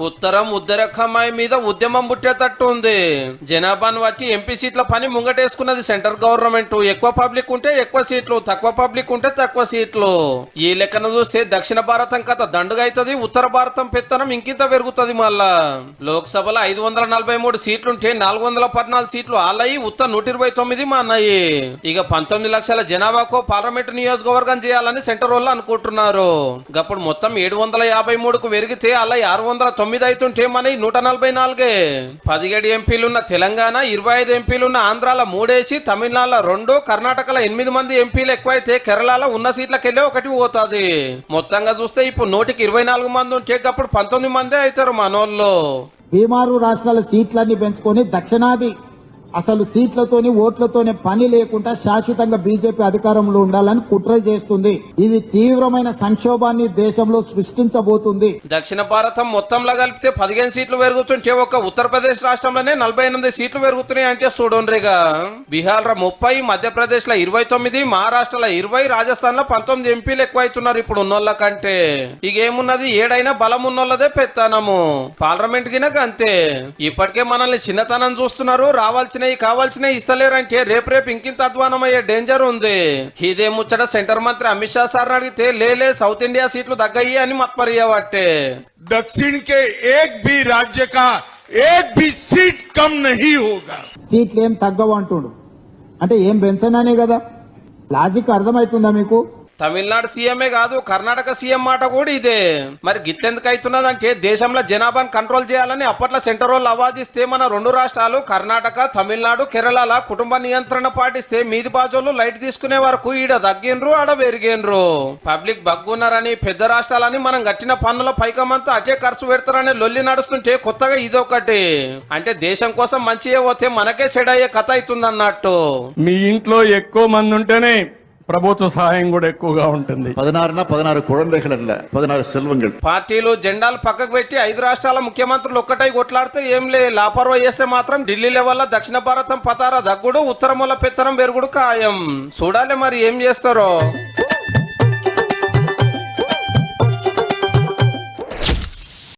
ఉత్తరం ఉద్దరఖమ్మాయి మీద ఉద్యమం పుట్టేటట్టు ఉంది. జనాభాను బట్టి ఎంపీ సీట్ల పని ముంగటేసుకున్నది సెంట్రల్ గవర్నమెంట్. ఎక్కువ పబ్లిక్ ఉంటే ఎక్కువ సీట్లు, తక్కువ పబ్లిక్ ఉంటే తక్కువ సీట్లు. ఈ లెక్కన చూస్తే దక్షిణ భారతం కథ దండుగా అవుతుంది, ఉత్తర భారతం పెత్తనం ఇంకింత పెరుగుతుంది. మళ్ళా లోక్సభలో 543 సీట్లుంటే 414 సీట్లు ఆలయి, ఉత్త 129 మా అన్నాయి. ఇక 19 లక్షల జనాభాకు పార్లమెంటు నియోజకవర్గం చేయాలని సెంటర్ వాళ్ళు అనుకుంటున్నారు. గప్పుడు మొత్తం 753కు పెరిగితే అలా 609 అవుతుంటే మన 144. 17 ఎంపీలున్న తెలంగాణ, 25 ఎంపీలున్న ఆంధ్రాల 3 తమిళనాడులో 2, కర్ణాటకలో 8 మంది ఎంపీలు ఎక్కువైతే కేరళలో ఉన్న సీట్లకెళ్ళి 1 పోతుంది. మొత్తంగా చూస్తే ఇప్పుడు 124 మంది ఉంటే అప్పుడు 19 మందే అవుతారు మనోళ్ళు. బీమారు రాష్ట్రాల సీట్లన్నీ పెంచుకొని దక్షిణాది అసలు సీట్లతోని ఓట్లతోనే పని లేకుండా శాశ్వతంగా బీజేపీ అధికారంలో ఉండాలని కుట్ర చేస్తుంది. ఇది తీవ్రమైన సంక్షోభాన్ని దేశంలో సృష్టించబోతుంది. దక్షిణ భారతం మొత్తంలో కలిపితే 15 సీట్లు పెరుగుతుంటే ఒక ఉత్తరప్రదేశ్ రాష్ట్రంలోనే 48 సీట్లు పెరుగుతున్నాయి అంటే చూడండిగా. బీహార్ లో 30, మధ్యప్రదేశ్ లో 29, మహారాష్ట్రలో 20, రాజస్థాన్ లో 19 ఎంపీలు ఎక్కువ అవుతున్నారు ఇప్పుడు ఉన్నోళ్ళ కంటే. ఇక ఏమున్నది, ఏడైనా బలం ఉన్నోళ్ళదే పెత్తనము. పార్లమెంట్ గినక అంతే. ఇప్పటికే మనల్ని చిన్నతనం చూస్తున్నారు, కావాల్సినవి ఇస్తలేరంటే రేపు ఇంకింత అధ్వానమయ్యే డేంజర్ ఉంది. ఇదే ముచ్చట సెంటర్ మంత్రి అమిత్ షా సార్ అడిగితే లేలే సౌత్ ఇండియా సీట్లు తగ్గయి అని మత్పరియబట్టే. दक्षिण के एक भी राज्य का एक भी सीट कम नहीं होगा. సీట్లు ఏం తగ్గవు అంటుడు అంటే ఏం పెంచననే కదా. లాజిక్ అర్థమవుతుందా మీకు? తమిళనాడు సీఎంఏ కాదు, కర్ణాటక సీఎం మాట కూడా ఇదే. మరి గిట్లెందుకు అవుతున్నదంటే దేశంలో జనాభాను కంట్రోల్ చేయాలని అప్పట్లో సెంటర్ వాళ్ళు అవాదిస్తే మన 2 రాష్ట్రాలు కర్ణాటక, తమిళనాడు, కేరళ కుటుంబ నియంత్రణ పాటిస్తే మీది బాజోలు లైట్ తీసుకునే వరకు ఈడ తగ్గినరు, ఆడ పెరిగినరు. పబ్లిక్ బగ్గున్నారని పెద్ద రాష్ట్రాలని మనం కట్టిన పన్నుల పైకమంతా అటే ఖర్చు పెడతారని లొల్లి నడుస్తుంటే కొత్తగా ఇదొకటి. అంటే దేశం కోసం మంచి పోతే మనకే చెడయ్యే కథ అవుతుంది అన్నట్టు. మీ ఇంట్లో ఎక్కువ మంది ఉంటేనే ప్రభుత్వ సహాయం కూడా ఎక్కువగా ఉంటుంది. 16 కుழந்தைகள் அல்ல, 16 సెల్వంగల్. పార్టీలు జెండాలు పక్కకు పెట్టి 5 రాష్ట్రాల ముఖ్యమంత్రులు ఒక్కటై కొట్లాడితే ఏం లే, లాపర్వా చేస్తే మాత్రం ఢిల్లీ లెవెల్లో దక్షిణ భారతం పతార దగ్గుడు, ఉత్తరముల పెత్తనం పెరుగుడు ఖాయం. చూడాలి మరి ఏం చేస్తారో.